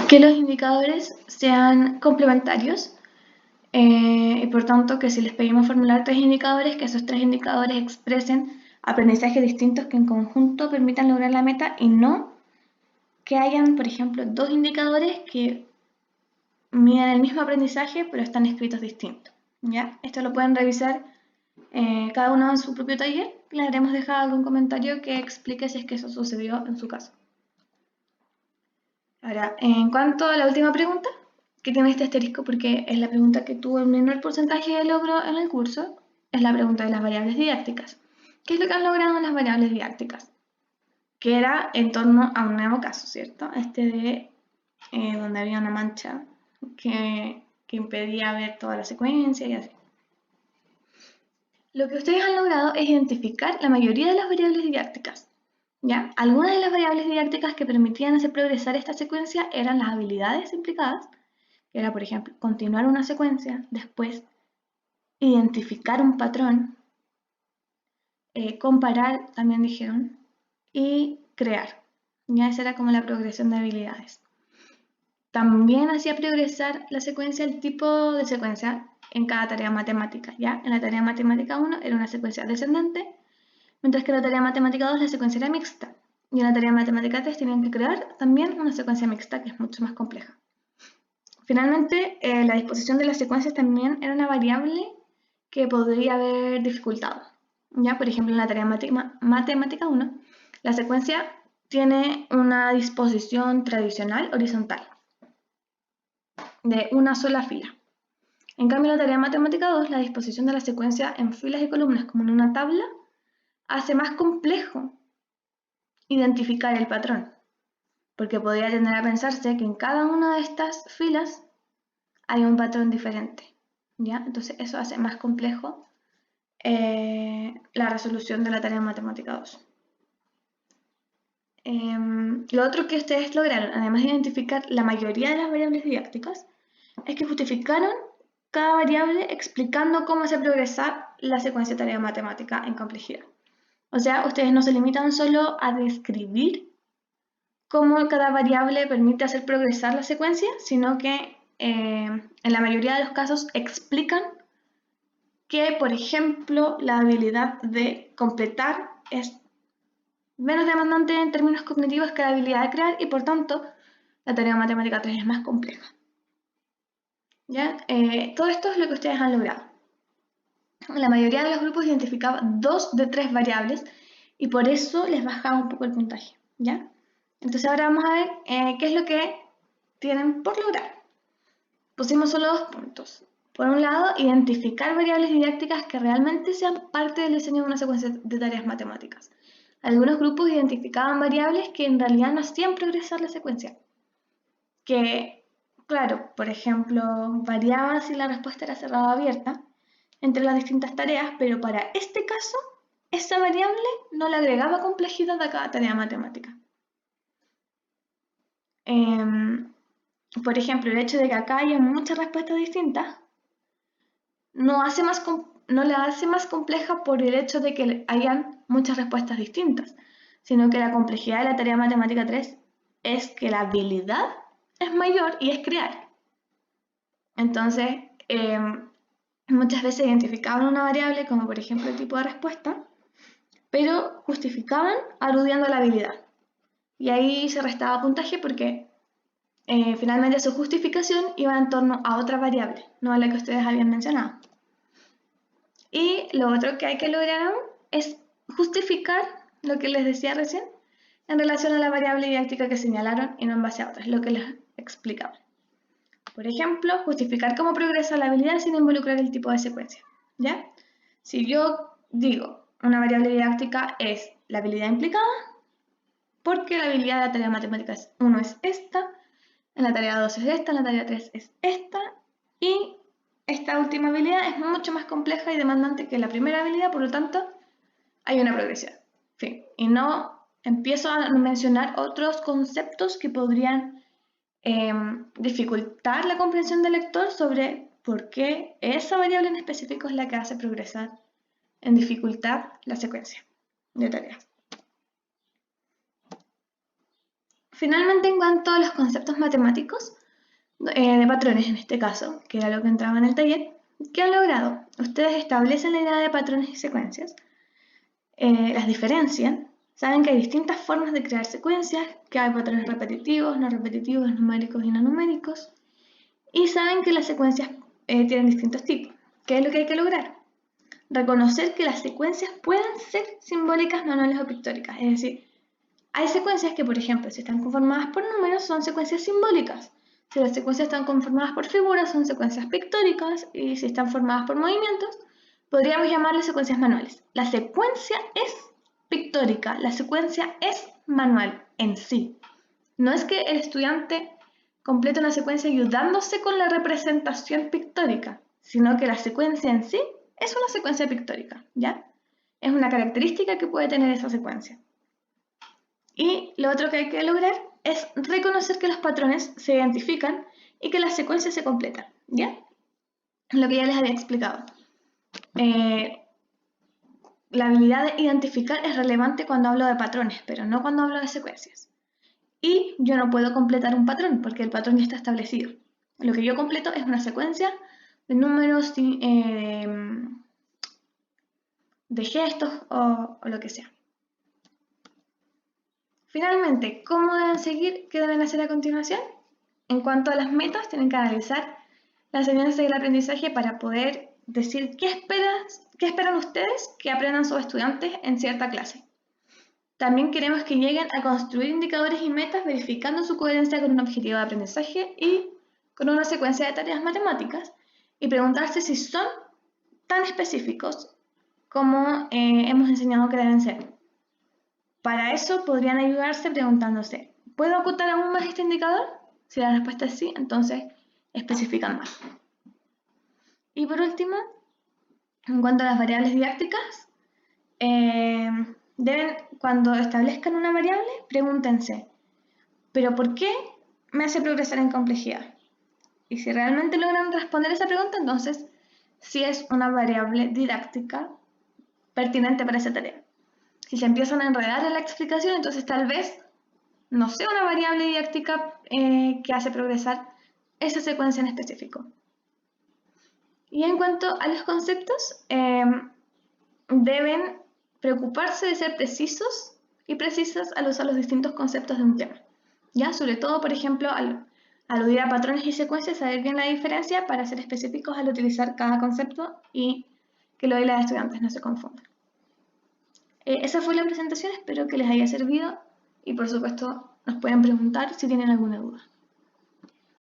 que los indicadores sean complementarios y por tanto que si les pedimos formular 3 indicadores, que esos 3 indicadores expresen aprendizajes distintos que en conjunto permitan lograr la meta y no que hayan, por ejemplo, 2 indicadores que miden el mismo aprendizaje pero están escritos distintos. ¿Ya? Esto lo pueden revisar cada uno en su propio taller. Les haremos dejar algún comentario que explique si es que eso sucedió en su caso. Ahora, en cuanto a la última pregunta, que tiene este asterisco porque es la pregunta que tuvo el menor porcentaje de logro en el curso, es la pregunta de las variables didácticas. ¿Qué es lo que han logrado las variables didácticas? Que era en torno a un nuevo caso, ¿cierto? Este de donde había una mancha que impedía ver toda la secuencia y así. Lo que ustedes han logrado es identificar la mayoría de las variables didácticas. ¿Ya? Algunas de las variables didácticas que permitían hacer progresar esta secuencia eran las habilidades implicadas, que era, por ejemplo, continuar una secuencia, después identificar un patrón, comparar, también dijeron, y crear. Ya esa era como la progresión de habilidades. También hacía progresar la secuencia, el tipo de secuencia en cada tarea matemática. ¿Ya? En la tarea matemática 1 era una secuencia descendente, mientras que en la tarea matemática 2 la secuencia era mixta. Y en la tarea matemática 3 tenían que crear también una secuencia mixta que es mucho más compleja. Finalmente, la disposición de las secuencias también era una variable que podría haber dificultado. ¿Ya? Por ejemplo, en la tarea matemática 1, la secuencia tiene una disposición tradicional horizontal de una sola fila. En cambio, en la tarea matemática 2, la disposición de la secuencia en filas y columnas como en una tabla hace más complejo identificar el patrón, porque podría tender a pensarse que en cada una de estas filas hay un patrón diferente, ¿ya? Entonces eso hace más complejo la resolución de la tarea matemática 2. Lo otro que ustedes lograron, además de identificar la mayoría de las variables didácticas, es que justificaron cada variable explicando cómo hace progresar la secuencia de tarea matemática en complejidad. O sea, ustedes no se limitan solo a describir cómo cada variable permite hacer progresar la secuencia, sino que en la mayoría de los casos explican que, por ejemplo, la habilidad de completar es menos demandante en términos cognitivos que la habilidad de crear y, por tanto, la tarea matemática 3 es más compleja. ¿Ya? Todo esto es lo que ustedes han logrado. La mayoría de los grupos identificaba 2 de 3 variables y por eso les bajaba un poco el puntaje. ¿Ya? Entonces ahora vamos a ver qué es lo que tienen por lograr. Pusimos solo 2 puntos. Por un lado, identificar variables didácticas que realmente sean parte del diseño de una secuencia de tareas matemáticas. Algunos grupos identificaban variables que en realidad no hacían progresar la secuencia. Que, claro, por ejemplo, variaba si la respuesta era cerrada o abierta entre las distintas tareas, pero para este caso, esa variable no le agregaba complejidad a cada tarea matemática. Por ejemplo, el hecho de que acá haya muchas respuestas distintas no la hace más compleja por el hecho de que hayan muchas respuestas distintas, sino que la complejidad de la tarea matemática 3 es que la habilidad es mayor y es crear. Entonces, muchas veces identificaban una variable como por ejemplo el tipo de respuesta, pero justificaban aludiendo a la habilidad. Y ahí se restaba puntaje porque finalmente su justificación iba en torno a otra variable, no a la que ustedes habían mencionado. Y lo otro que hay que lograr aún es justificar lo que les decía recién en relación a la variable didáctica que señalaron y no en base a otras, lo que les explicaba. Por ejemplo, justificar cómo progresa la habilidad sin involucrar el tipo de secuencia. ¿Ya? Si yo digo una variable didáctica es la habilidad implicada, porque la habilidad de la tarea matemática 1 es esta, en la tarea 2 es esta, en la tarea 3 es esta, y esta última habilidad es mucho más compleja y demandante que la primera habilidad, por lo tanto, hay una progresión. Fin. Y no empiezo a mencionar otros conceptos que podrían dificultar la comprensión del lector sobre por qué esa variable en específico es la que hace progresar en dificultad la secuencia de tareas. Finalmente, en cuanto a los conceptos matemáticos, de patrones en este caso, que era lo que entraba en el taller, ¿qué han logrado? Ustedes establecen la idea de patrones y secuencias, las diferencian, saben que hay distintas formas de crear secuencias, que hay patrones repetitivos, no repetitivos, numéricos y no numéricos, y saben que las secuencias tienen distintos tipos. ¿Qué es lo que hay que lograr? Reconocer que las secuencias pueden ser simbólicas, manuales o pictóricas. Es decir, hay secuencias que, por ejemplo, si están conformadas por números, son secuencias simbólicas. Si las secuencias están conformadas por figuras, son secuencias pictóricas. Y si están formadas por movimientos, podríamos llamarlas secuencias manuales. La secuencia es pictórica, la secuencia es manual en sí. No es que el estudiante complete una secuencia ayudándose con la representación pictórica, sino que la secuencia en sí es una secuencia pictórica, ¿ya? Es una característica que puede tener esa secuencia. Y lo otro que hay que lograr es reconocer que los patrones se identifican y que las secuencias se completan, ¿ya? Lo que ya les había explicado. La habilidad de identificar es relevante cuando hablo de patrones, pero no cuando hablo de secuencias. Y yo no puedo completar un patrón porque el patrón ya está establecido. Lo que yo completo es una secuencia de números, de gestos o lo que sea. Finalmente, ¿cómo deben seguir? ¿Qué deben hacer a continuación? En cuanto a las metas, tienen que analizar la enseñanza y el aprendizaje para poder decir qué esperan ustedes que aprendan sus estudiantes en cierta clase. También queremos que lleguen a construir indicadores y metas verificando su coherencia con un objetivo de aprendizaje y con una secuencia de tareas matemáticas y preguntarse si son tan específicos como hemos enseñado que deben ser. Para eso podrían ayudarse preguntándose, ¿puedo acotar aún más este indicador? Si la respuesta es sí, entonces especifican más. Y por último, en cuanto a las variables didácticas, cuando establezcan una variable, pregúntense, ¿pero por qué me hace progresar en complejidad? Y si realmente logran responder esa pregunta, entonces sí es una variable didáctica pertinente para esa tarea. Si se empiezan a enredar en la explicación, entonces tal vez no sea una variable didáctica que hace progresar esa secuencia en específico. Y en cuanto a los conceptos, deben preocuparse de ser precisos y precisas al usar los distintos conceptos de un tema. ¿Ya? Sobre todo, por ejemplo, al aludir a patrones y secuencias, saber bien la diferencia para ser específicos al utilizar cada concepto y que lo de los estudiantes no se confundan. Esa fue la presentación, espero que les haya servido y por supuesto nos pueden preguntar si tienen alguna duda.